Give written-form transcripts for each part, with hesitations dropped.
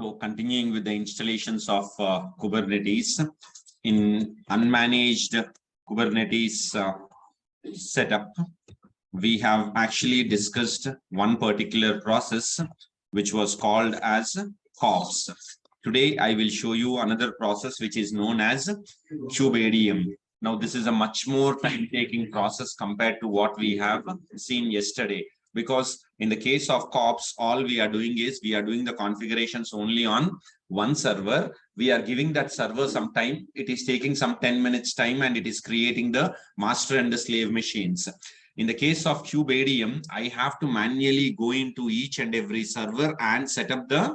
So continuing with the installations of Kubernetes in unmanaged Kubernetes setup, we have actually discussed one particular process which was called as kops. Today, I will show you another process which is known as kubeadm. Now, this is a much more time-taking process compared to what we have seen yesterday. Because in the case of kops, all we are doing is we are doing the configurations only on one server. We are giving that server some time. It is taking some 10 minutes time and it is creating the master and the slave machines. In the case of kubeadm, I have to manually go into each and every server and set up the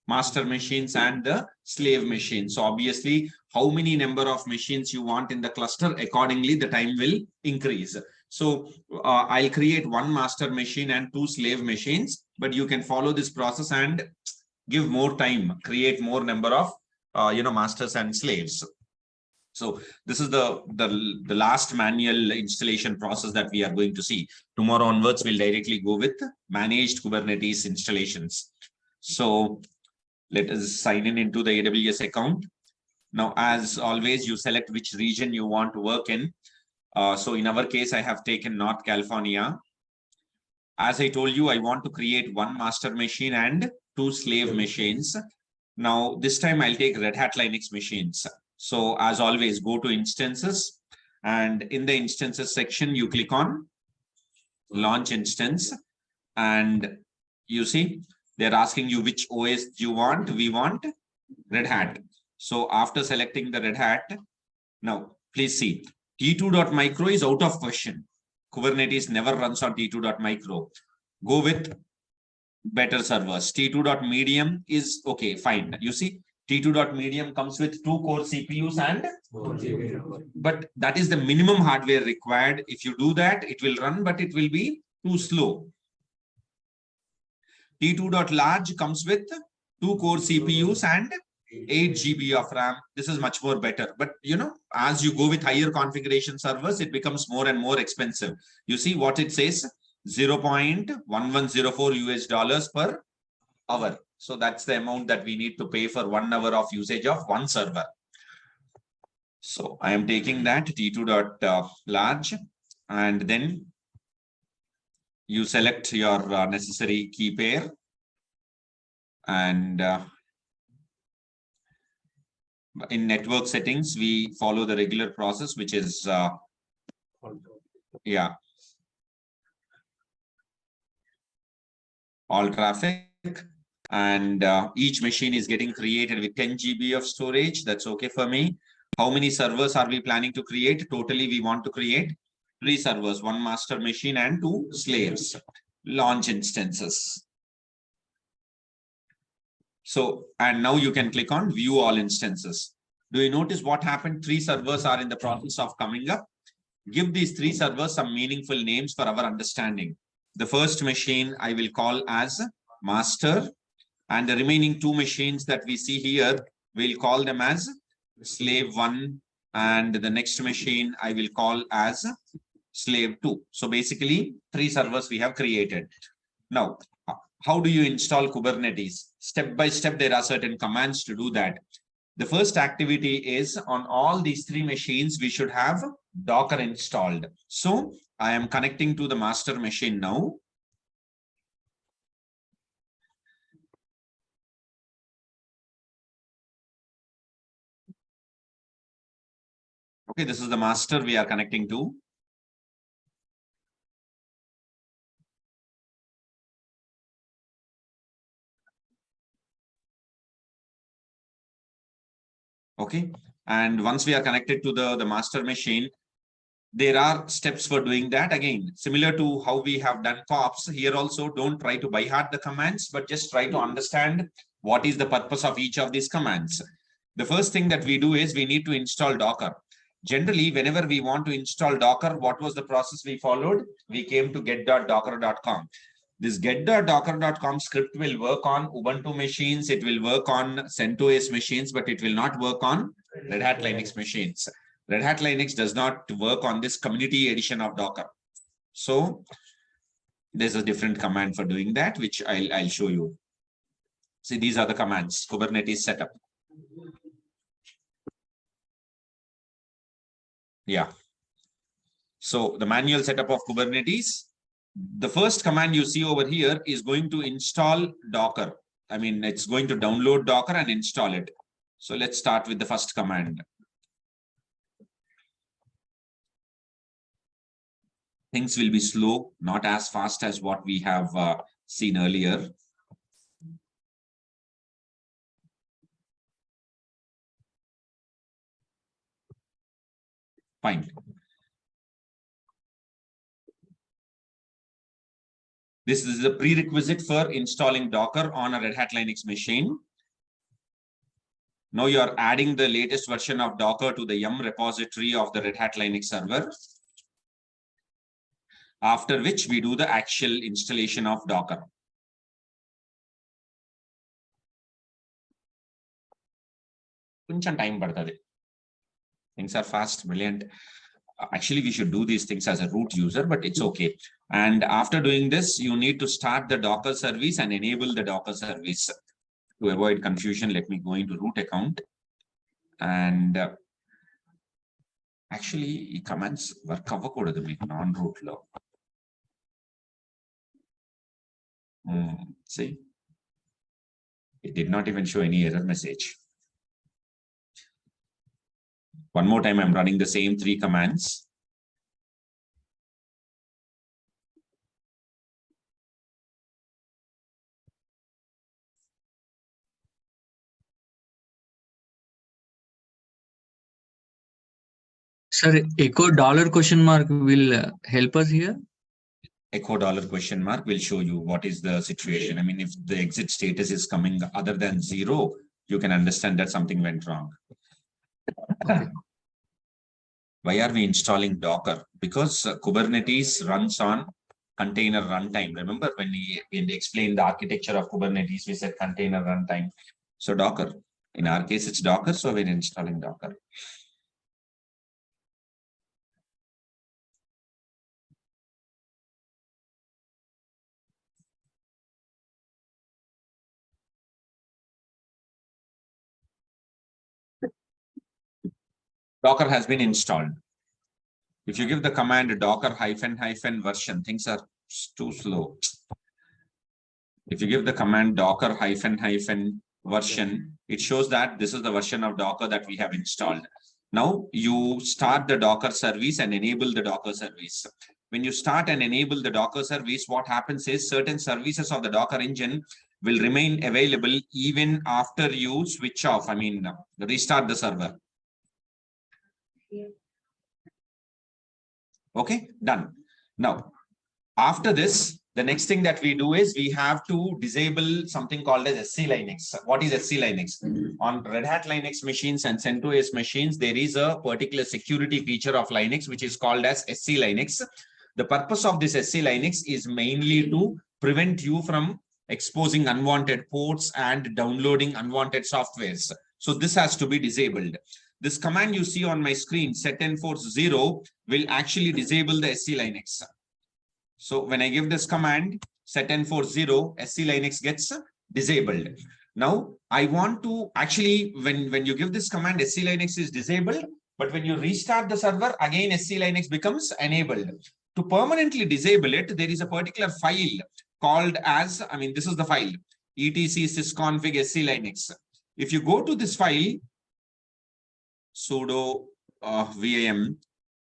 master machines and the slave machines. So obviously, how many number of machines you want in the cluster, accordingly, the time will increase. So I'll create one master machine and two slave machines, but you can follow this process and give more time, create more number of masters and slaves. So this is the last manual installation process that we are going to see. Tomorrow onwards, we'll directly go with managed Kubernetes installations. So let us sign in into the AWS account. Now, as always, you select which region you want to work in. So in our case, I have taken North California. As I told you, I want to create one master machine and two slave machines. Now, this time I'll take Red Hat Linux machines. So as always, go to instances, and in the instances section, you click on launch instance, and you see they're asking you which OS you want. We want Red Hat. So after selecting the Red Hat, now please see T2.micro is out of question. Kubernetes never runs on T2.micro. Go with better servers. T2.medium is okay, fine. You see, T2.medium comes with 2 core CPUs and but that is the minimum hardware required. If you do that, it will run, but it will be too slow. T2.large comes with 2 core CPUs and 8 GB of RAM. This is much more better. But as you go with higher configuration servers, it becomes more and more expensive. You see what it says, $0.1104 per hour. So that's the amount that we need to pay for 1 hour of usage of one server. So I am taking that T2.large, and then you select your necessary key pair, and in network settings, we follow the regular process, which is all traffic, and each machine is getting created with 10 GB of storage. That's okay for me. How many servers are we planning to create? Totally, we want to create 3 servers, 1 master machine and 2 slaves. Launch instances. So, and now you can click on view all instances. Do you notice what happened? 3 servers are in the process of coming up. Give these 3 servers some meaningful names for our understanding. The first machine I will call as master, and the remaining 2 machines that we see here, we'll call them as slave 1, and the next machine I will call as slave 2. So basically 3 servers we have created. Now, how do you install Kubernetes? Step by step, there are certain commands to do that. The first activity is on all these 3 machines, we should have Docker installed. So I am connecting to the master machine now. Okay, this is the master we are connecting to. Okay, and once we are connected to the master machine, there are steps for doing that. Again, similar to how we have done kops, here also don't try to by heart the commands, but just try to understand what is the purpose of each of these commands. The first thing that we do is we need to install Docker. Generally, whenever we want to install Docker, what was the process we followed? We came to get.docker.com. This get.docker.com script will work on Ubuntu machines. It will work on CentOS machines, but it will not work on Red Hat Linux machines. Red Hat Linux does not work on this community edition of Docker. So there's a different command for doing that, which I'll show you. See, these are the commands. Kubernetes setup. Yeah. So the manual setup of Kubernetes. The first command you see over here is going to install Docker. I mean, it's going to download Docker and install it. So let's start with the first command. Things will be slow, not as fast as what we have seen earlier. Fine. This is a prerequisite for installing Docker on a Red Hat Linux machine. Now you're adding the latest version of Docker to the yum repository of the Red Hat Linux server. After which we do the actual installation of Docker. Things are fast, brilliant. Actually, we should do these things as a root user, but it's okay. And after doing this, you need to start the Docker service and enable the Docker service. To avoid confusion, let me go into root account. And actually, commands work non-root law. See, it did not even show any error message. One more time, I'm running the same 3 commands. Sir, echo $? Will help us here. Echo $? Will show you what is the situation. I mean, if the exit status is coming other than 0, you can understand that something went wrong. Okay. Why are we installing Docker? Because Kubernetes runs on container runtime. Remember when we explained the architecture of Kubernetes, we said container runtime. So Docker, in our case, it's Docker. So we're installing Docker. Docker has been installed. If you give the command docker ---- version, things are too slow. If you give the command docker ---- version, it shows that this is the version of Docker that we have installed. Now you start the Docker service and enable the Docker service. When you start and enable the Docker service, what happens is certain services of the Docker engine will remain available even after you switch off. I mean, restart the server. Okay, done. Now, after this, the next thing that we do is we have to disable something called as SC Linux. What is SC Linux? On Red Hat Linux machines and CentOS machines, there is a particular security feature of Linux, which is called as SC Linux. The purpose of this SC Linux is mainly to prevent you from exposing unwanted ports and downloading unwanted softwares. So this has to be disabled. This command you see on my screen, set_enforce0, will actually disable the SC Linux. So when I give this command, set_enforce0, SC Linux gets disabled. Now, I want to actually, when you give this command, SC Linux is disabled, but when you restart the server, again, SC Linux becomes enabled. To permanently disable it, there is a particular file called as, I mean, this is the file, etc sysconfig SC Linux. If you go to this file, sudo vam,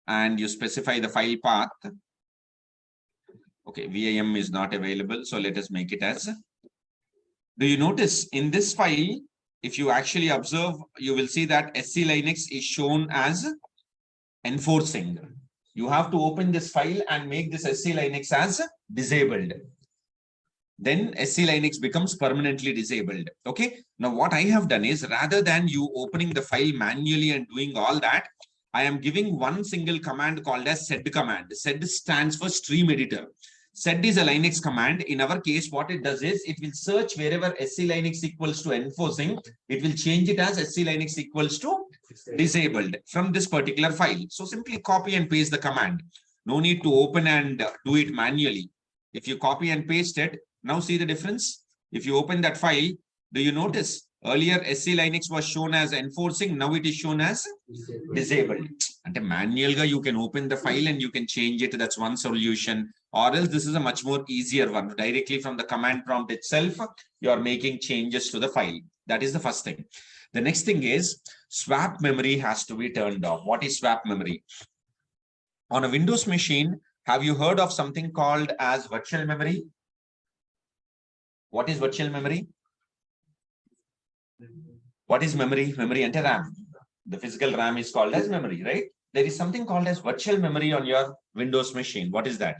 and you specify the file path. Okay, vam is not available, so let us make it as. Do you notice in this file, if you actually observe, you will see that SC Linux is shown as enforcing. You have to open this file and make this SC Linux as disabled. Then SC Linux becomes permanently disabled. Okay. Now what I have done is, rather than you opening the file manually and doing all that, I am giving one single command called as sed command. Sed stands for stream editor. Sed is a Linux command. In our case, what it does is it will search wherever SC Linux equals to enforcing. It will change it as SC Linux equals to disabled from this particular file. So simply copy and paste the command. No need to open and do it manually. If you copy and paste it, now see the difference. If you open that file, do you notice earlier SC Linux was shown as enforcing, now it is shown as disabled. And manually you can open the file and you can change it. That's one solution. Or else this is a much more easier one. Directly from the command prompt itself, you are making changes to the file. That is the first thing. The next thing is swap memory has to be turned off. What is swap memory? On a Windows machine, have you heard of something called as virtual memory? What is virtual memory? What is memory? Memory and RAM. The physical RAM is called as memory, right? There is something called as virtual memory on your Windows machine. What is that?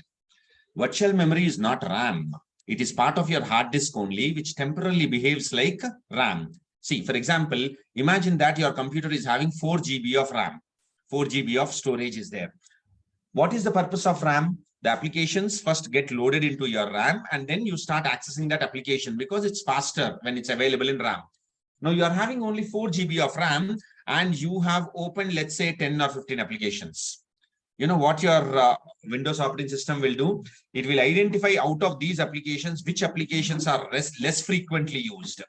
Virtual memory is not RAM. It is part of your hard disk only, which temporarily behaves like RAM. See, for example, imagine that your computer is having 4 GB of RAM. 4 GB of storage is there. What is the purpose of RAM? The applications first get loaded into your RAM and then you start accessing that application because it's faster when it's available in RAM. Now you are having only 4 GB of RAM and you have opened, let's say 10 or 15 applications. You know what your Windows operating system will do? It will identify out of these applications, which applications are less frequently used.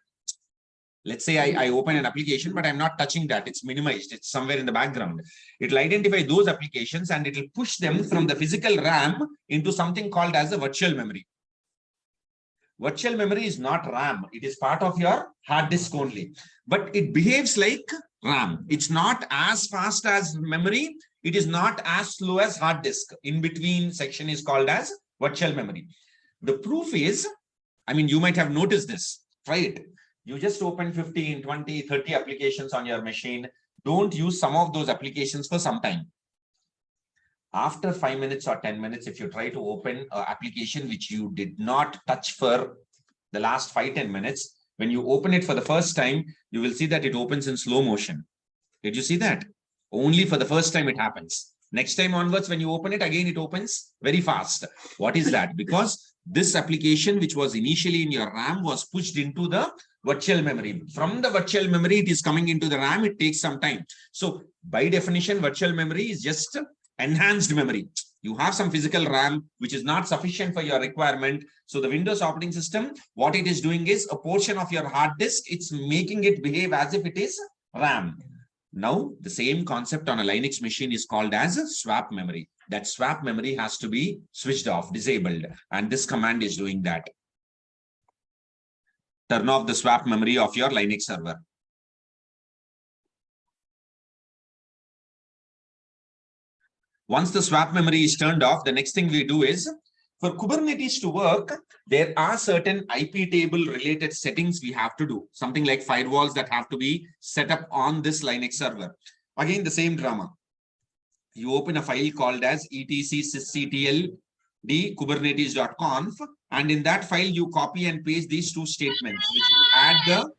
Let's say I open an application, but I'm not touching that. It's minimized. It's somewhere in the background. It'll identify those applications and it'll push them from the physical RAM into something called as a virtual memory. Virtual memory is not RAM. It is part of your hard disk only, but it behaves like RAM. It's not as fast as memory. It is not as slow as hard disk. In between section is called as virtual memory. The proof is, I mean, you might have noticed this. Try it. You just open 15, 20, 30 applications on your machine. Don't use some of those applications for some time. After 5 minutes or 10 minutes, if you try to open an application which you did not touch for the last 5-10 minutes, when you open it for the first time, you will see that it opens in slow motion. Did you see that? Only for the first time it happens. Next time onwards, when you open it, again, it opens very fast. What is that? Because this application, which was initially in your RAM, was pushed into the virtual memory. From the virtual memory, it is coming into the RAM. It takes some time. So by definition, virtual memory is just enhanced memory. You have some physical RAM, which is not sufficient for your requirement. So the Windows operating system, what it is doing is a portion of your hard disk, it's making it behave as if it is RAM. Now, the same concept on a Linux machine is called as swap memory. That swap memory has to be switched off, disabled. And this command is doing that. Turn off the swap memory of your Linux server. Once the swap memory is turned off, the next thing we do is, for Kubernetes to work, there are certain IP table related settings we have to do. Something like firewalls that have to be set up on this Linux server. Again, the same drama. You open a file called as etc/sysctl kubernetes.conf, and in that file, you copy and paste these two statements, which will add the...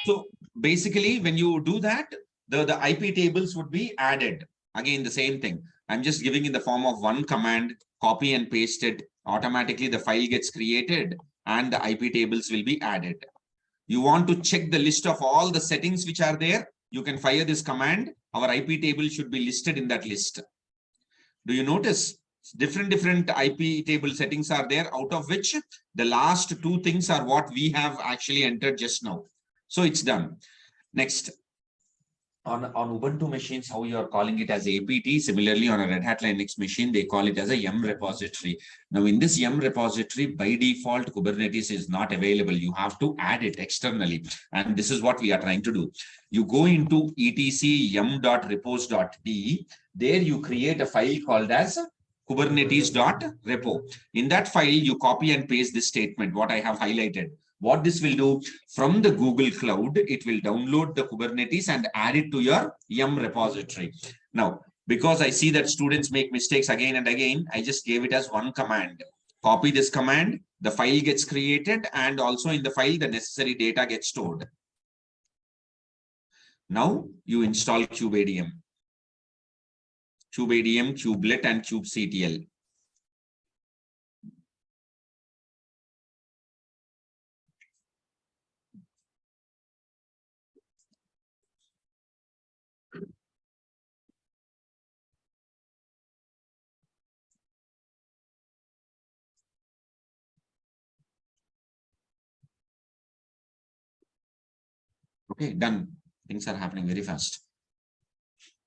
So basically, when you do that, the IP tables would be added. Again, the same thing. I'm just giving in the form of one command, copy and paste it. Automatically, the file gets created and the IP tables will be added. You want to check the list of all the settings which are there. You can fire this command. Our IP table should be listed in that list. Do you notice different IP table settings are there, out of which the last two things are what we have actually entered just now. So it's done. Next. On Ubuntu machines, how you are calling it as APT. Similarly, on a Red Hat Linux machine, they call it as a yum repository. Now, in this yum repository, by default, Kubernetes is not available. You have to add it externally. And this is what we are trying to do. You go into etc yum.repos.de. There you create a file called as kubernetes.repo. In that file, you copy and paste this statement, what I have highlighted. What this will do, from the Google Cloud, it will download the Kubernetes and add it to your yum repository. Now, because I see that students make mistakes again and again, I just gave it as one command. Copy this command, the file gets created, and also in the file, the necessary data gets stored. Now, you install kubeadm, kubelet, and kubectl. Okay, done. Things are happening very fast.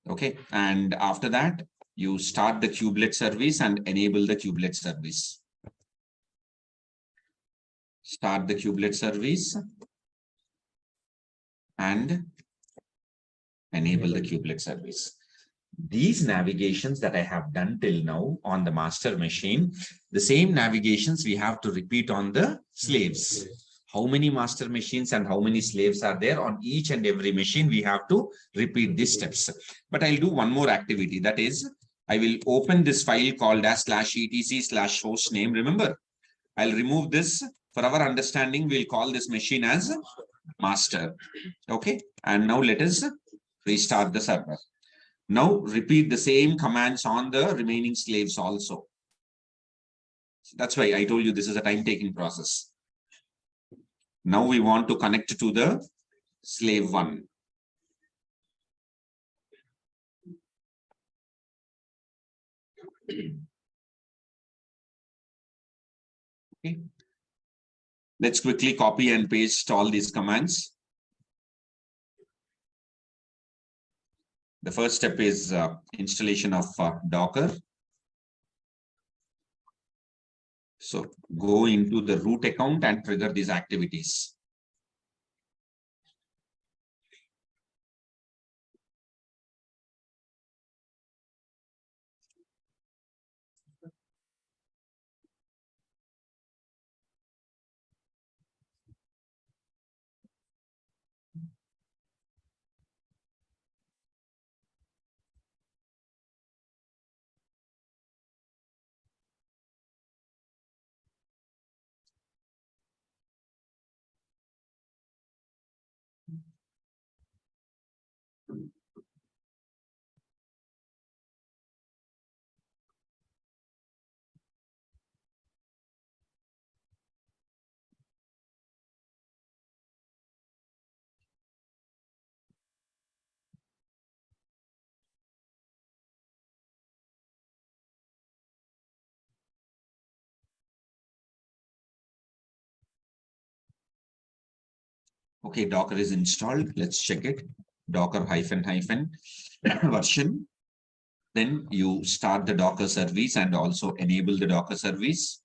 Okay, and after that, you start the kubelet service and enable the kubelet service. Start the kubelet service and enable the kubelet service. These navigations that I have done till now on the master machine, the same navigations we have to repeat on the slaves. How many master machines and how many slaves are there on each and every machine? We have to repeat these steps. But I'll do one more activity. That is, I will open this file called as /etc/hostname. Remember, I'll remove this. For our understanding, we'll call this machine as master. Okay. And now let us restart the server. Now repeat the same commands on the remaining slaves also. That's why I told you this is a time-taking process. Now we want to connect to the slave 1. Okay. Let's quickly copy and paste all these commands. The first step is installation of Docker. So go into the root account and trigger these activities. Okay, Docker is installed. Let's check it. Docker -- version. Then you start the Docker service and also enable the Docker service.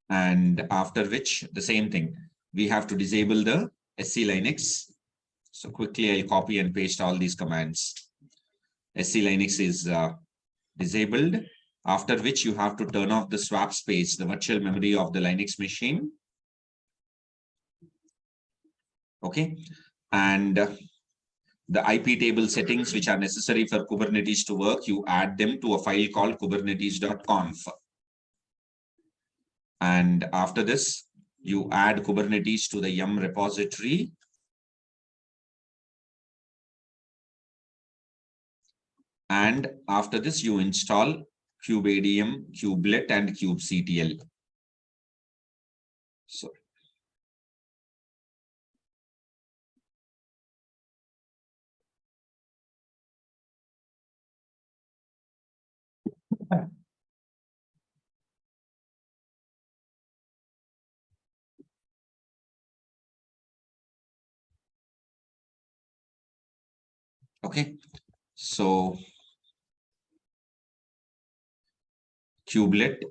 And after which, the same thing. We have to disable the SC Linux. So quickly, I'll copy and paste all these commands. SC Linux is disabled. After which, you have to turn off the swap space, the virtual memory of the Linux machine. Okay. And the IP table settings which are necessary for Kubernetes to work, you add them to a file called kubernetes.conf. And after this, you add Kubernetes to the yum repository. And after this, you install kubeadm, kubelet, and kubectl. So okay, so kubelet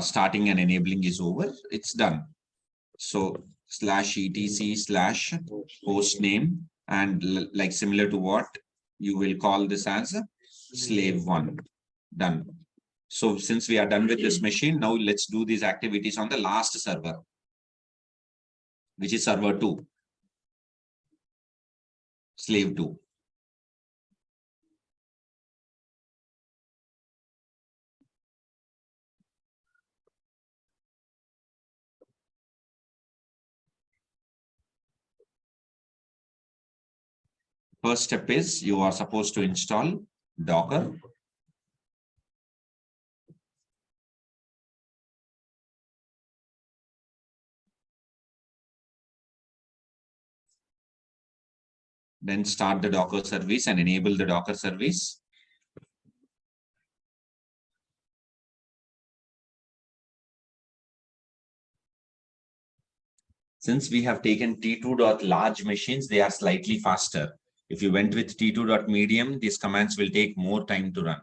starting and enabling is over. It's done. So /etc/hostname and like similar to what you will call this as slave 1. Done. So since we are done with this machine, now let's do these activities on the last server, which is server 2, slave 2. First step is you are supposed to install Docker. Then start the Docker service and enable the Docker service. Since we have taken T2.large machines, they are slightly faster. If you went with T2.medium, these commands will take more time to run.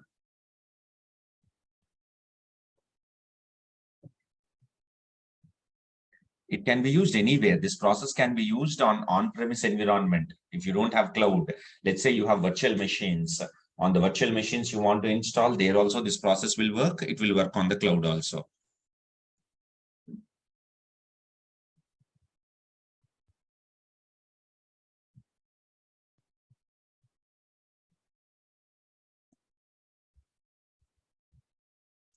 It can be used anywhere. This process can be used on on-premise environment. If you don't have cloud, let's say you have virtual machines. On the virtual machines you want to install, there also this process will work. It will work on the cloud also.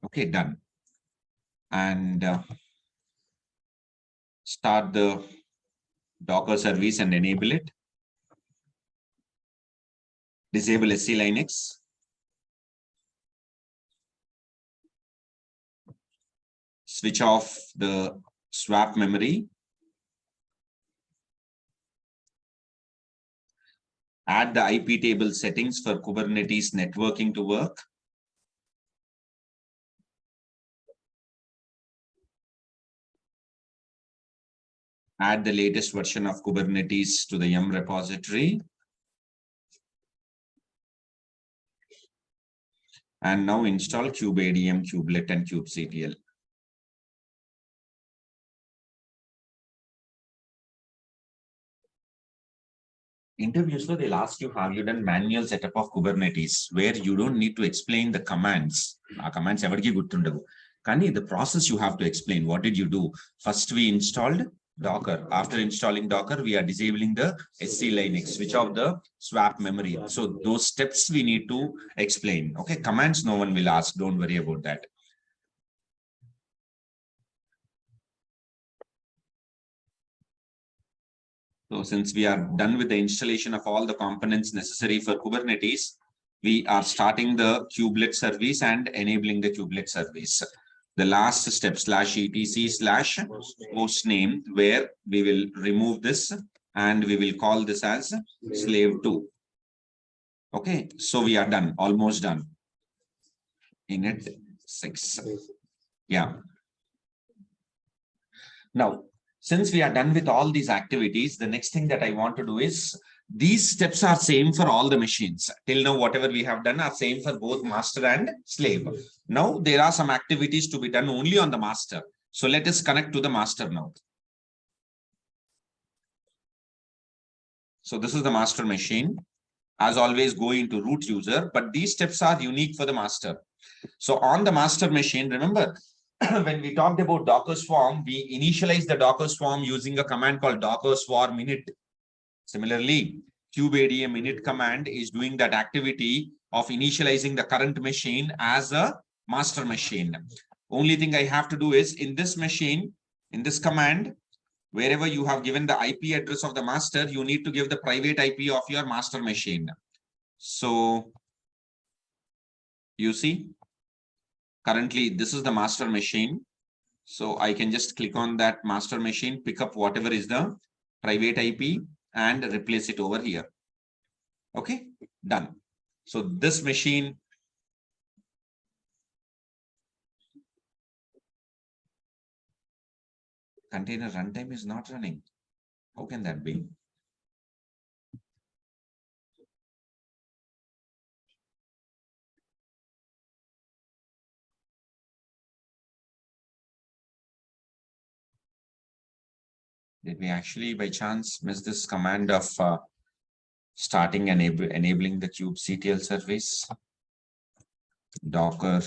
Okay, done. And start the Docker service and enable it. Disable SC Linux. Switch off the swap memory. Add the IP table settings for Kubernetes networking to work. Add the latest version of Kubernetes to the yum repository. And now install kubeadm, kubelet, and kubectl. Interviews, so they'll ask you, have you done manual setup of Kubernetes, where you don't need to explain the commands. Commands everki guttundavu. Kani, the process you have to explain. What did you do? First, we installed Docker. After installing Docker, we are disabling the SC Linux, switch off the swap memory. So those steps we need to explain. Okay, commands no one will ask. Don't worry about that. So since we are done with the installation of all the components necessary for Kubernetes, we are starting the kubelet service and enabling the kubelet service. The last step /etc/hostname, where we will remove this and we will call this as slave2. Okay, so we are done, almost done. Init 6. Yeah. Now, since we are done with all these activities, the next thing that I want to do is, these steps are same for all the machines. Till now, whatever we have done are same for both master and slave. Now, there are some activities to be done only on the master. So let us connect to the master now. So this is the master machine. As always, go into root user, but these steps are unique for the master. So on the master machine, remember, when we talked about Docker Swarm, we initialized the Docker Swarm using a command called Docker Swarm init. Similarly, kubeadm init command is doing that activity of initializing the current machine as a master machine. Only thing I have to do is, in this machine, in this command, wherever you have given the IP address of the master, you need to give the private IP of your master machine. So you see, currently this is the master machine. So I can just click on that master machine, pick up whatever is the private IP and replace it over here. Okay, done. So this machine, container runtime is not running. How can that be? Did we actually by chance miss this command of starting and enabling the kubectl service? Docker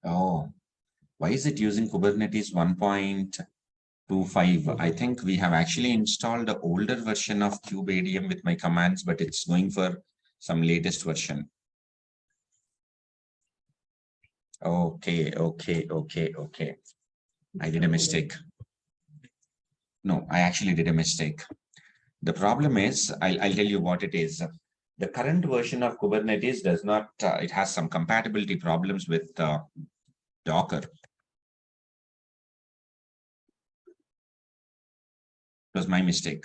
Oh, why is it using Kubernetes 1.25? I think we have actually installed the older version of kubeadm with my commands, but it's going for some latest version. Okay. I did a mistake. No, I actually did a mistake. The problem is, I'll tell you what it is. The current version of Kubernetes does not, it has some compatibility problems with Docker. It was my mistake.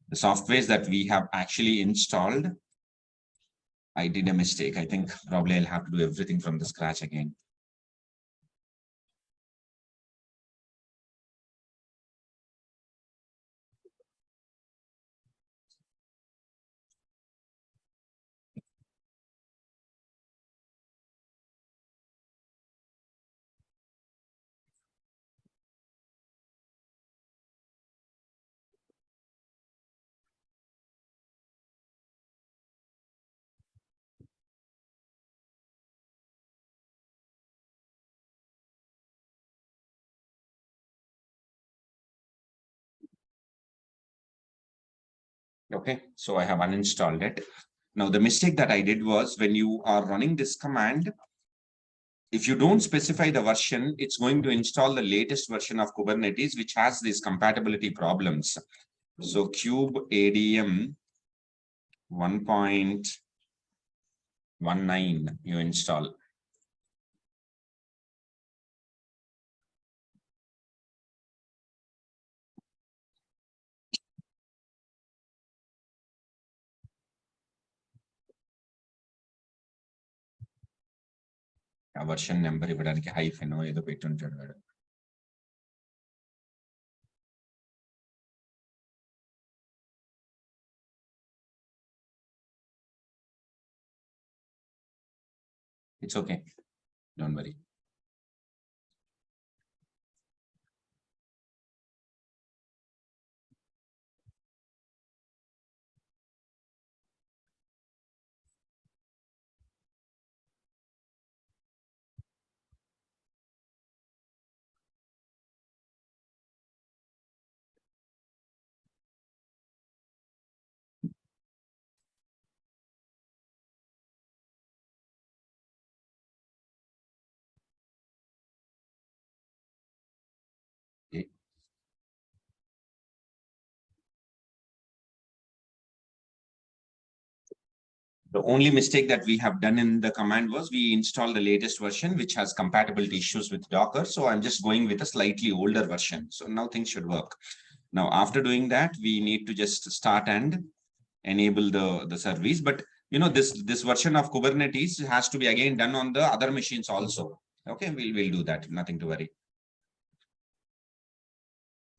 The softwares that we have actually installed, I did a mistake. I think probably I'll have to do everything from the scratch again. Okay, so I have uninstalled it. Now, the mistake that I did was when you are running this command, if you don't specify the version, it's going to install the latest version of Kubernetes, which has these compatibility problems. So Kube ADM 1.19 you install. A version number ఇవ్వడానికి hyphen ఏదో పెట్టుంటాడు వాడు. It's okay, don't worry. Okay. The only mistake that we have done in the command was we installed the latest version, which has compatibility issues with Docker. So I'm just going with a slightly older version. So now things should work. Now, after doing that, we need to just start and enable the service. But you know, this version of Kubernetes has to be again done on the other machines also. Okay, we'll do that. Nothing to worry.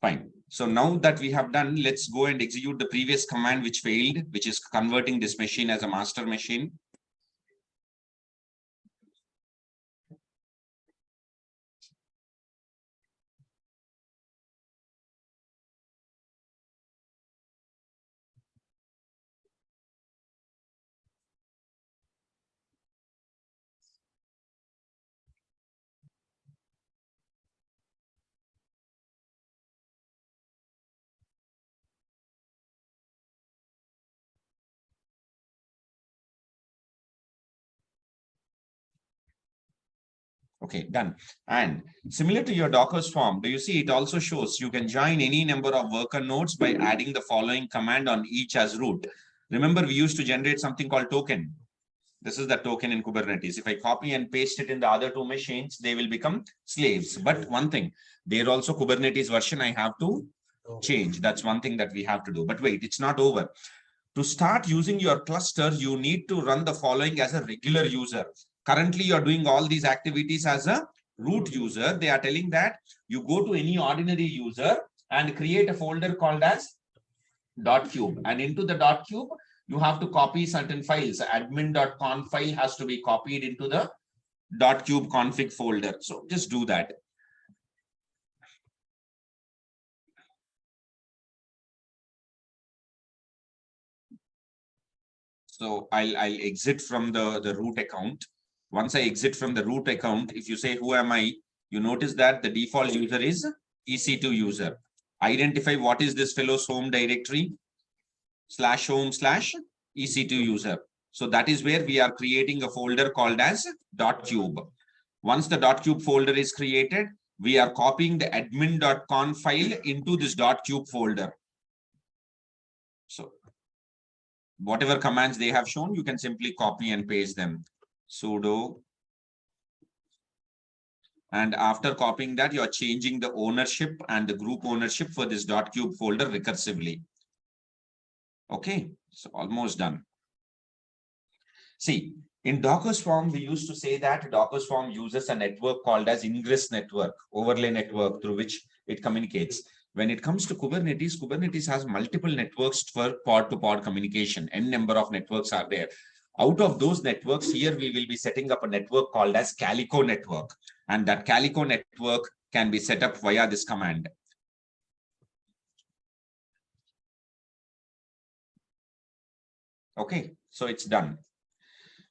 Fine. So now that we have done, let's go and execute the previous command which failed, which is converting this machine as a master machine. Okay, done. And similar to your Docker Swarm, do you see it also shows you can join any number of worker nodes by adding the following command on each as root. Remember, we used to generate something called token. This is the token in Kubernetes. If I copy and paste it in the other two machines, they will become slaves. But one thing, there also Kubernetes version I have to change. That's one thing that we have to do. But wait, it's not over. To start using your cluster, you need to run the following as a regular user. Currently, you're doing all these activities as a root user. They are telling that you go to any ordinary user and create a folder called as .cube. And into the .cube, you have to copy certain files. Admin.conf file has to be copied into the .cube config folder. So just do that. So I'll exit from the root account. Once I exit from the root account, if you say, who am I? You notice that the default user is EC2 user. Identify what is this fellow's home directory /home/EC2 user. So that is where we are creating a folder called as .cube. Once the .cube folder is created, we are copying the admin.conf file into this .cube folder. So whatever commands they have shown, you can simply copy and paste them. Sudo. And after copying that, you are changing the ownership and the group ownership for this .cube folder recursively. Okay, so almost done. See, in Docker Swarm, we used to say that Docker Swarm uses a network called as ingress network, overlay network through which it communicates. When it comes to Kubernetes, Kubernetes has multiple networks for pod-to-pod communication. N number of networks are there. Out of those networks, here we will be setting up a network called as Calico network. And that Calico network can be set up via this command. Okay, so it's done.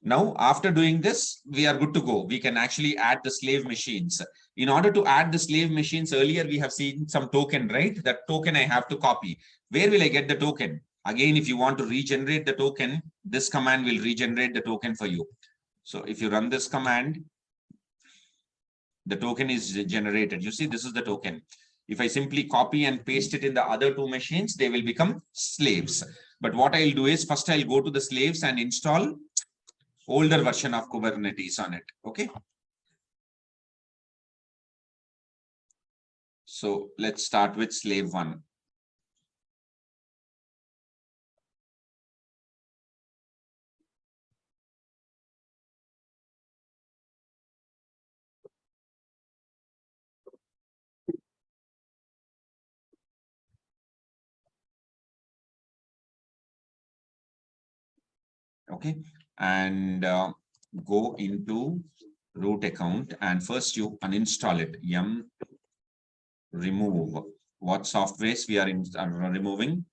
Now, after doing this, we are good to go. We can actually add the slave machines. In order to add the slave machines, earlier we have seen some token, right? That token I have to copy. Where will I get the token? Again, if you want to regenerate the token, this command will regenerate the token for you. So if you run this command, the token is generated. You see, this is the token. If I simply copy and paste it in the other two machines, they will become slaves. But what I'll do is first I'll go to the slaves and install older version of Kubernetes on it. Okay. So let's start with slave 1. Okay. And go into root account and first you uninstall it. Yum remove. What softwares we are removing?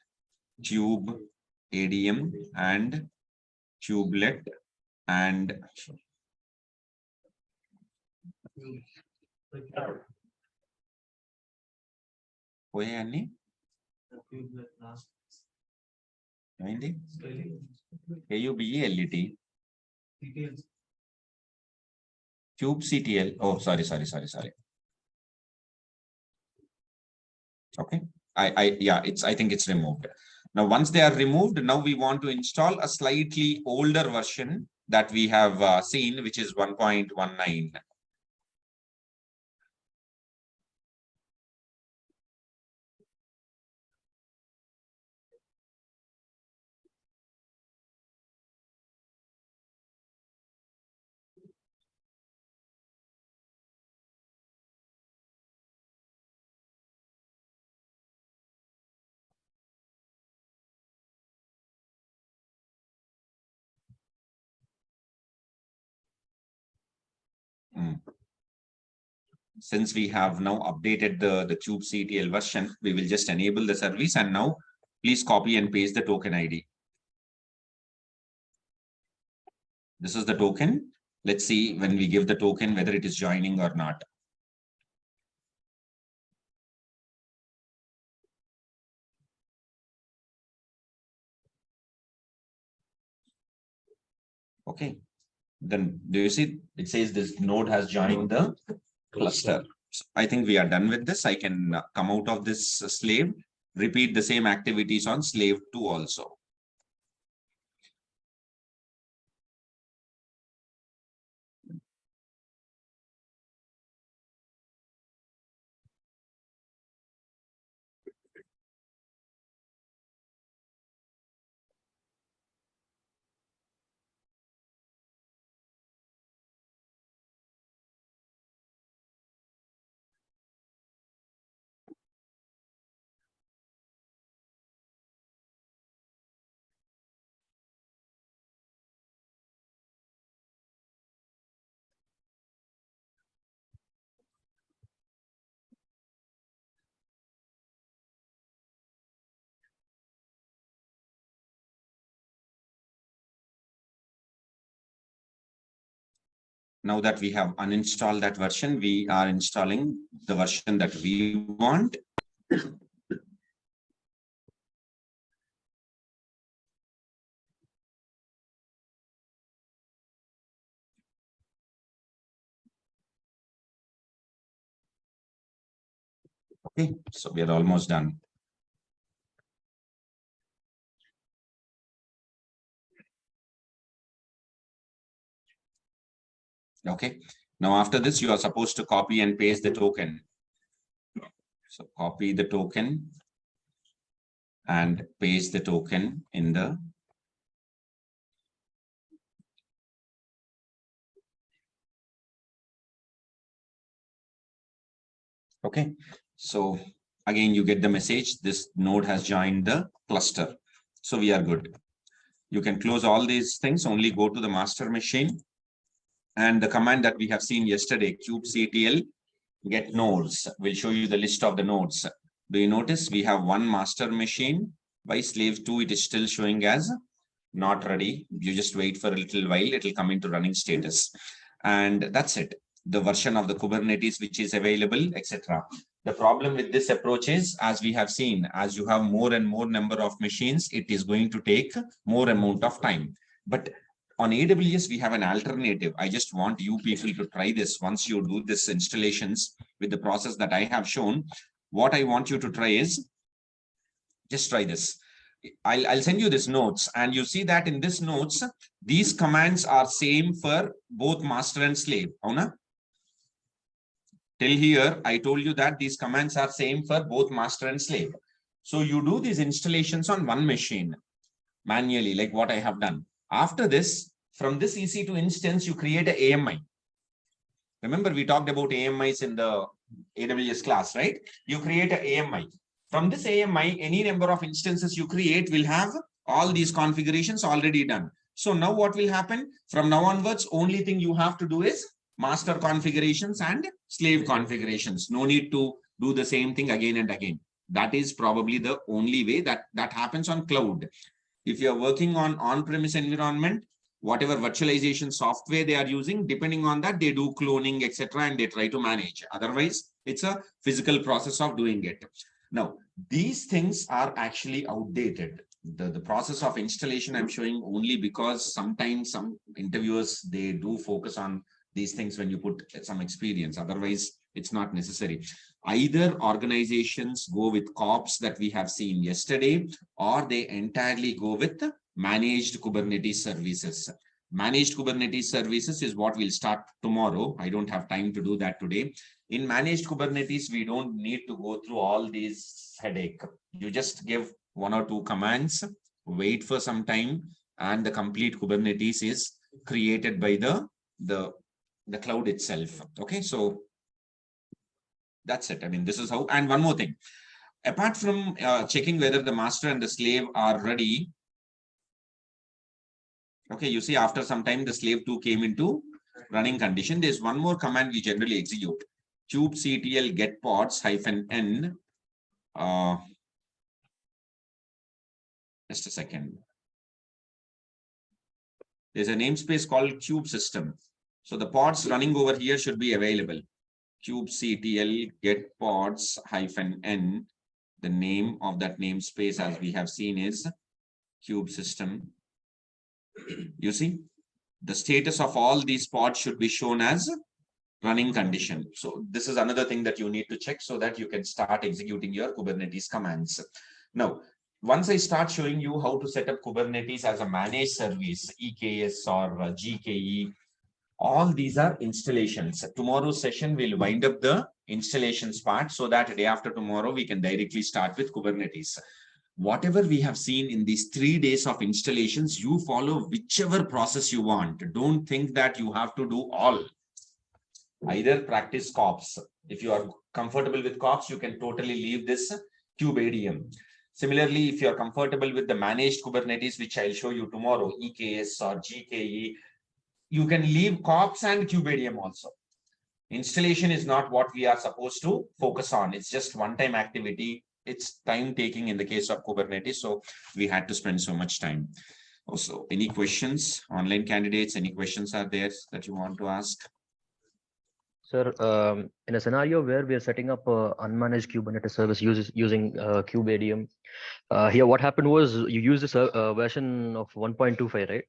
Tube, ADM, and Kubelet, and KUBELET. kubectl. Oh, sorry. Okay. I think it's removed. Now, once they are removed, now we want to install a slightly older version that we have seen, which is 1.19. Since we have now updated the kubectl version, we will just enable the service, and now please copy and paste the token ID. This is the token. Let's see when we give the token whether it is joining or not. Okay. Then do you see it says this node has joined the cluster. So I think we are done with this. I can come out of this slave, repeat the same activities on slave 2 also. Now that we have uninstalled that version, we are installing the version that we want. Okay, so we are almost done. Okay. Now, after this, you are supposed to copy and paste the token. So copy the token and paste the token in the okay. So again, you get the message. This node has joined the cluster. So we are good. You can close all these things, only go to the master machine. And the command that we have seen yesterday, kubectl get nodes, will show you the list of the nodes. Do you notice we have one master machine? By slave 2, it is still showing as not ready. You just wait for a little while, it will come into running status. And that's it. The version of the Kubernetes which is available, etc. The problem with this approach is, as we have seen, as you have more and more number of machines, it is going to take more amount of time. But on AWS, we have an alternative. I just want you people to try this. Once you do this installations with the process that I have shown, what I want you to try is, just try this. I'll send you this notes, and you see that in this notes, these commands are same for both master and slave. Avuna? Till here, I told you that these commands are same for both master and slave. So you do these installations on one machine manually, like what I have done. After this, from this EC2 instance, you create an AMI. Remember, we talked about AMIs in the AWS class, right? You create an AMI. From this AMI, any number of instances you create will have all these configurations already done. So now what will happen? From now onwards, only thing you have to do is master configurations and slave configurations. No need to do the same thing again and again. That is probably the only way that happens on cloud. If you're working on on-premise environment, whatever virtualization software they are using, depending on that, they do cloning, etc., and they try to manage. Otherwise, it's a physical process of doing it. Now, these things are actually outdated. The process of installation I'm showing only because sometimes some interviewers, they do focus on these things when you put some experience. Otherwise, it's not necessary. Either organizations go with COPS that we have seen yesterday, or they entirely go with managed Kubernetes services. Managed Kubernetes services is what we'll start tomorrow. I don't have time to do that today. In managed Kubernetes, we don't need to go through all these headache. You just give 1 or 2 commands, wait for some time, and the complete Kubernetes is created by the cloud itself. Okay, so that's it. I mean, this is how. And one more thing, apart from checking whether the master and the slave are ready. Okay, you see, after some time, the slave 2 came into running condition. There's one more command we generally execute. kubectl get pods -n. Just a second. There's a namespace called kube system. So the pods running over here should be available. kubectl get pods -n. The name of that namespace, as we have seen, is kube system. You see, the status of all these pods should be shown as running condition. So this is another thing that you need to check so that you can start executing your Kubernetes commands. Now, once I start showing you how to set up Kubernetes as a managed service, EKS or GKE, all these are installations. Tomorrow's session will wind up the installations part so that day after tomorrow, we can directly start with Kubernetes. Whatever we have seen in these 3 days of installations, you follow whichever process you want. Don't think that you have to do all. Either practice COPS. If you are comfortable with COPS, you can totally leave this KubeADM. Similarly, if you are comfortable with the managed Kubernetes, which I'll show you tomorrow, EKS or GKE, you can leave COPS and KubeADM also. Installation is not what we are supposed to focus on. It's just one-time activity. It's time taking in the case of Kubernetes. So we had to spend so much time. Also, any questions, online candidates, any questions are there that you want to ask? Sir, in a scenario where we are setting up an unmanaged Kubernetes service using KubeADM, here what happened was you used this version of 1.25, right?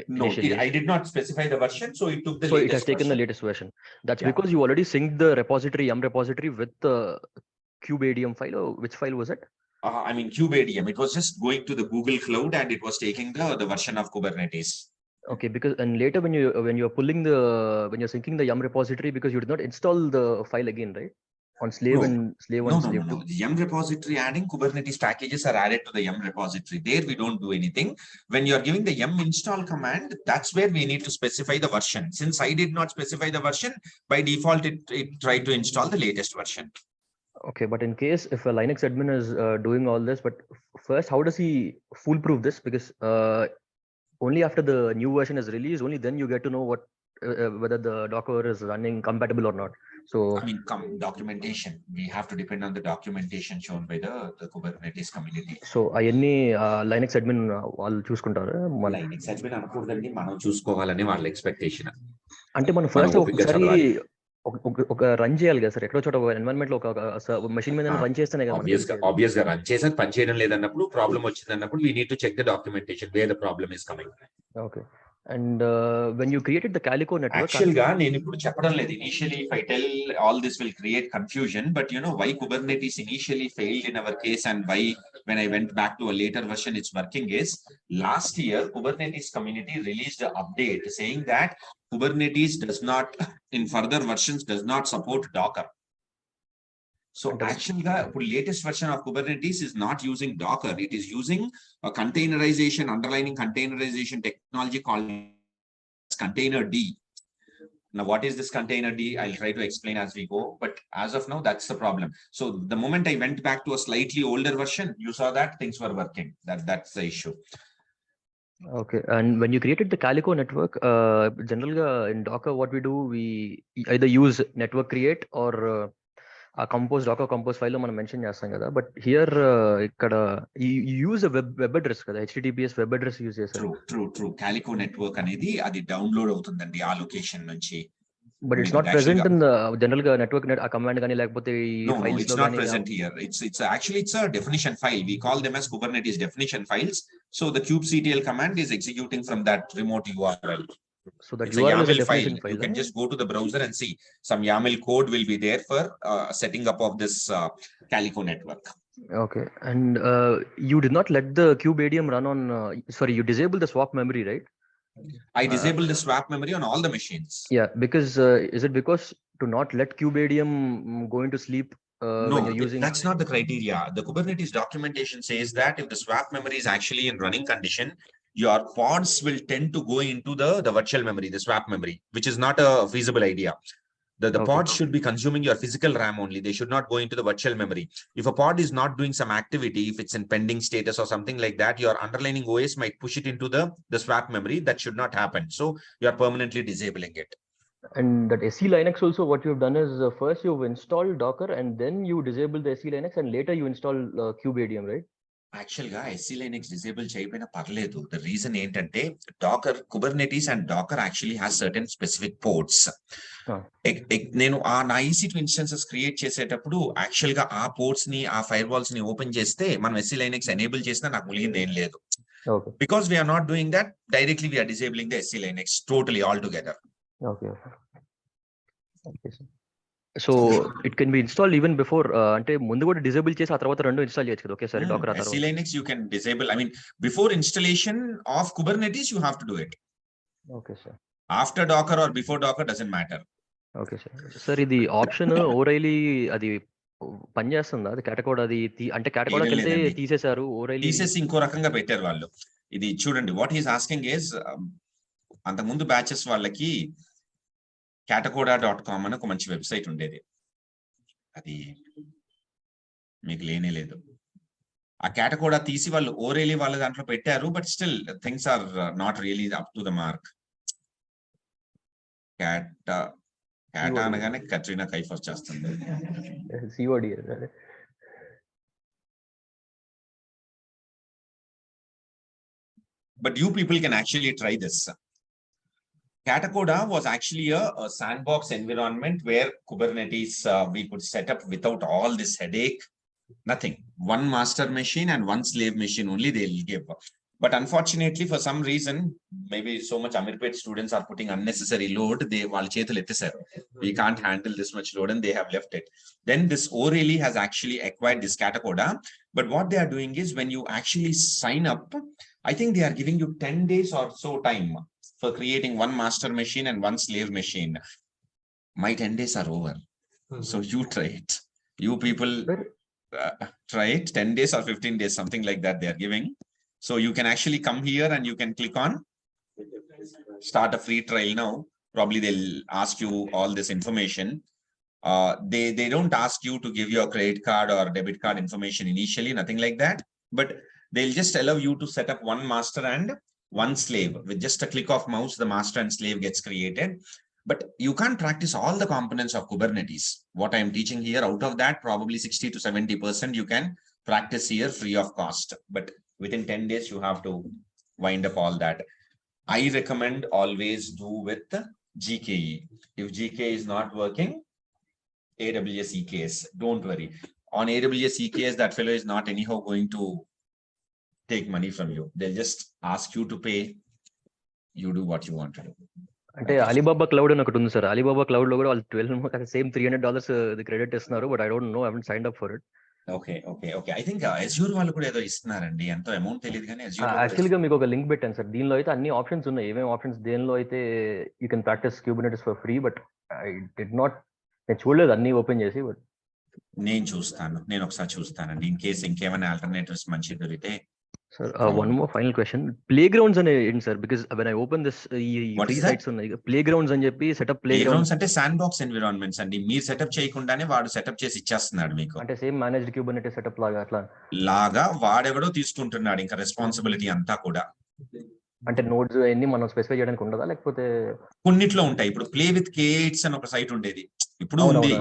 No, I did not specify the version, so it took the latest So it has taken version. the latest version. That's because you already synced the repository, yum repository with the KubeADM file. Or which file was it? I mean, KubeADM. It was just going to the Google Cloud and it was taking the version of Kubernetes. Okay, because and later when you're pulling when you're syncing the yum repository, because you did not install the file again, right? On slave No. and slave No, one, no, no, slave no. two. The yum repository adding Kubernetes packages are added to the yum repository. There we don't do anything. When you are giving the yum install command, that's where we need to specify the version. Since I did not specify the version, by default, it tried to install the latest version. Okay, but in case if a Linux admin is doing all this, but first, how does he foolproof this? Because only after the new version is released, only then you get to know what whether the Docker is running compatible or not. So I mean, documentation. We have to depend on the documentation shown by the Kubernetes community. so any Linux admin వాళ్ళు చూసుకుంటారు. Linux admin అనకూడదండి, మనం చూసుకోవాలని వాళ్ళ expectation. అంటే మనం first ఒకసారి ఒక run చేయాలి కదా సార్, ఎక్కడో చోట ఒక ఎన్వైరన్మెంట్ లో ఒక మెషిన్ మీద రన్ చేస్తేనే కదా ఆబ్వియస్ గా రన్ చేసేది పని చేయడం లేదన్నప్పుడు, problem వచ్చిందన్నప్పుడు we need to check the documentation where the problem is coming. Okay. And when you created the Calico network, actually ga నేను ఇప్పుడు చెప్పడం లేదు. Initially if I tell all this will create confusion, but you know why Kubernetes initially failed in our case and why when I went back to a later version it's working is, last year Kubernetes community released an update saying that Kubernetes does not in further versions does not support Docker. So actually the latest version of Kubernetes is not using Docker. It is using a containerization, underlying containerization technology called containerd. Now, what is this containerd? I'll try to explain as we go, but as of now, that's the problem. So the moment I went back to a slightly older version, you saw that things were working. That's the issue. Okay, and when you created the Calico network, generally in Docker, what we do, we either use network create or a compose Docker compose file మనం mention చేస్తాం కదా, but here ఇక్కడ use web address కదా, HTTPS web address use చేస్తారు. True Calico network అనేది అది download అవుతుందండి ఆ లొకేషన్ నుంచి. But it's not present in the general network net a command గాని లేకపోతే no, it's not present here. It's actually it's a definition file. We call them as Kubernetes definition files. So the kubectl command is executing from that remote URL. So that it's URL a is a definition file. You can just go to the browser and see some YAML code will be there for setting up of this Calico network. Okay, and you did not let the kubeadm run on sorry, you disabled the swap memory, right? I disabled the swap memory on all the machines. Yeah, because is it because to not let kubeadm go into sleep no, when you're using? That's not the criteria. The Kubernetes documentation says that if the swap memory is actually in running condition, your pods will tend to go into the virtual memory, the swap memory, which is not a feasible idea. The pods should be consuming your physical RAM only. They should not go into the virtual memory. If a pod is not doing some activity, if it's in pending status or something like that, your underlying OS might push it into the swap memory. That should not happen. So you are permanently disabling it. And that SE Linux also, what you've done is first you've installed Docker and then you disable the SE Linux and later you install kubeadm, right? Actually ga SE Linux disable cheyipina parledu. The reason ఏంటంటే Docker, Kubernetes and Docker actually has certain specific ports. నేను నా EC2 instances create చేసేటప్పుడు actual గా ఆ ports ని ఆ fire walls ని open చేస్తే మనం SE Linux ఎనేబుల్ చేసినా నాకు ములిగింది ఏం లేదు. Because we are not doing that directly, we are disabling the SE Linux totally altogether. Okay, sir. So it can be installed even before అంటే ముందు కూడా డిసేబుల్ చేసి ఆ తర్వాత రెండు ఇన్స్టాల్ చేయొచ్చు కదా ఒకేసారి Docker ఆ తర్వాత. SE Linux you can disable, I mean before installation of Kubernetes you have to do it. Okay sir. After Docker or before Docker doesn't matter. Okay sir. Sir ఇది ఆప్షన్ ఓరైలీ అది పనిచేస్తుందా? అది కేటకోడ్ అది అంటే కేటకోడ్ అంటే తీసేశారు, ఓరైలీ తీసేసి ఇంకో రకంగా పెట్టారు వాళ్ళు. ఇది చూడండి, వాట్ హీస్ ఆస్కింగ్ ఇస్ అంతకుముందు బ్యాచెస్ వాళ్ళకి catacoda.com అని ఒక మంచి వెబ్సైట్ ఉండేది, అది మీకు లేనే లేదు. ఆ క్యాటకోడా తీసి వాళ్ళు ఓరేలీ వాళ్ళ దాంట్లో పెట్టారు, but still things are not really up to the mark. క్యాటా అనగానే కట్రీనా కైఫ్ వచ్చేస్తుంది. But you people can actually try this. Catacoda was actually a sandbox environment where Kubernetes we could set up without all this headache. Nothing. One master machine and one slave machine only they'll give. But unfortunately, for some reason, maybe so much Amirpet students are putting unnecessary load. We can't handle this much load and they have left it. Then this O'Reilly has actually acquired this Catacoda. But what they are doing is when you actually sign up, I think they are giving you 10 days or so time. for creating one master machine and one slave machine. My 10 days are over. So you try it. You people try it. 10 days or 15 days, something like that they are giving. So you can actually come here and you can click on start a free trial now. Probably they'll ask you all this information. They don't ask you to give your credit card or debit card information initially, nothing like that. But they'll just allow you to set up one master and one slave. With just a click of mouse, the master and slave gets created. But you can't practice all the components of Kubernetes. What I'm teaching here, out of that, probably 60 to 70% you can practice here free of cost. But within 10 days, you have to wind up all that. I recommend always do with GKE. If GKE is not working, AWS EKS, don't worry. On AWS EKS, that fellow is not anyhow going to take money from you. They'll just ask you to pay. You do what you want to do. అంటే Alibaba cloud అని ఒకటి ఉంది sir. Alibaba cloud లో కూడా వాళ్ళు 12 same $300 credit ఇస్తున్నారు. But I don't know, I haven't signed up for it. Okay. I think Azure వాళ్ళు కూడా ఏదో ఇస్తున్నారండి. ఎంతో అమౌంట్ తెలియదు కానీ యాక్చువల్ గా మీకు ఒక లింక్ పెట్టాను సార్. దీనిలో అయితే అన్ని ఆప్షన్స్ ఉన్నాయి. ఏమేమి ఆప్షన్స్ దేనిలో అయితే you can practice Kubernetes for free. But I did not, నేను చూడలేదు అన్ని ఓపెన్ చేసి. బట్ నేను ఒకసారి చూస్తానండి. ఇన్ కేస్ ఇంకేమైనా ఆల్టర్నేటివ్స్ మంచి దొరికితే. Sir one more final question. Play grounds అనే ఏంటి sir? Because when I open this ఈ ఫ్రీ సైట్స్ ఉన్నాయి, ప్లే గ్రౌండ్స్ అని చెప్పి సెటప్ ప్లే గ్రౌండ్స్ అంటే శాండ్ బాక్స్ ఎన్విరాన్మెంట్స్ అండి. మీరు సెటప్ చేయకుండానే వాడు సెటప్ చేసి ఇచ్చేస్తున్నాడు మీకు. అంటే సేమ్ మేనేజ్డ్ Kubernetes సెటప్ లాగా లాగా వాడెవడో తీసుకుంటున్నాడు ఇంకా రెస్పాన్సిబిలిటీ అంతా కూడా. అంటే నోడ్స్ అన్ని మనం స్పెసిఫై చేయడానికి ఉండదా, లేకపోతే కొన్నిట్లో ఉంటాయి. ఇప్పుడు ప్లే విత్ K8s అని ఒక సైట్ ఉండేది, ఇప్పుడు ఉంది.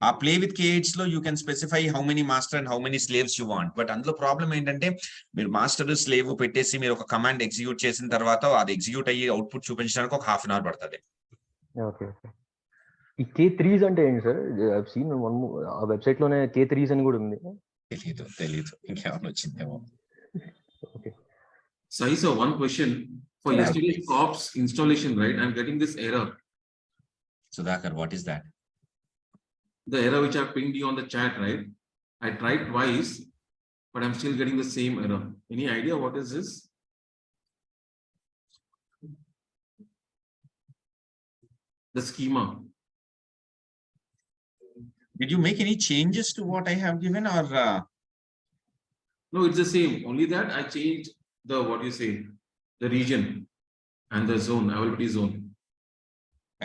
ఆ ప్లే విత్ K8s లో you can specify how many master and how many slaves you want. But అందులో ప్రాబ్లం ఏంటంటే మీరు మాస్టర్ స్లేవ్ పెట్టేసి మీరు ఒక కమాండ్ ఎగ్జిక్యూట్ చేసిన తర్వాత అది ఎగ్జిక్యూట్ అయ్యి అవుట్పుట్ చూపించడానికి ఒక హాఫ్ అన్ అవర్ పడుతుంది. ఓకే. ఈ K3s అంటే ఏంటి sir? I have seen one ఆ వెబ్సైట్ లోనే K3s అని కూడా ఉంది. తెలీదు ఇంకేమైనా వచ్చిందేమో. Okay. So one question for yesterday COPS installation, right? I'm getting this error. Sudhakar, what is that? The error which I pinged you on the chat, right? I tried twice, but I'm still getting the same error. Any idea what is this? The schema. Did you make any changes to what I have given or? No, it's the same. Only that I changed the, what you say, the region and the zone, availability zone.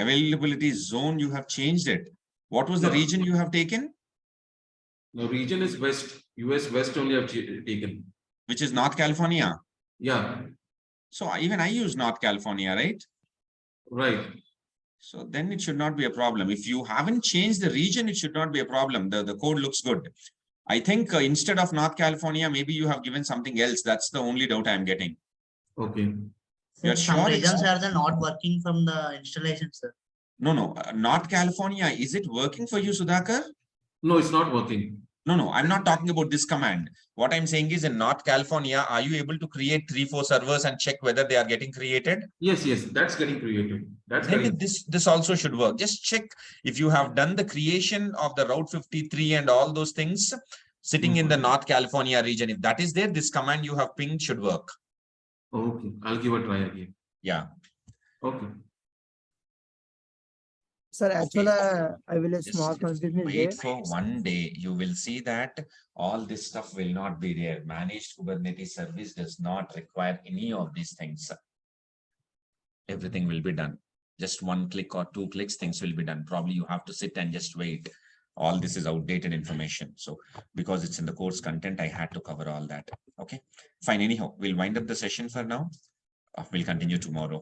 Availability zone, you have changed it. What was the region you have taken? The region is West, US West only I've taken. Which is North California? Yeah. So even I use North California, right? Right. So then it should not be a problem. If you haven't changed the region, it should not be a problem. The code looks good. I think instead of North California, maybe you have given something else. That's the only doubt I'm getting. Okay. You're Some sure regions are not working from the installation, sir. No. North California, is it working for you, Sudhakar? No, it's not working. No. I'm not talking about this command. What I'm saying is in North California, are you able to create 3-4 servers and check whether they are getting created? Yes, that's getting created. That's Maybe this also should work. Just check if you have done the creation of the Route 53 and all those things sitting in the North California region. If that is there, this command you have pinged should work. Okay, I'll give a try again. Yeah. Okay. Sir, actually, I will a Just small confusion is wait there. for one day. You will see that all this stuff will not be there. Managed Kubernetes service does not require any of these things. Everything will be done. Just one click or 2 clicks, things will be done. Probably you have to sit and just wait. All this is outdated information. So because it's in the course content, I had to cover all that. Okay, fine. Anyhow, we'll wind up the session for now. We'll continue tomorrow.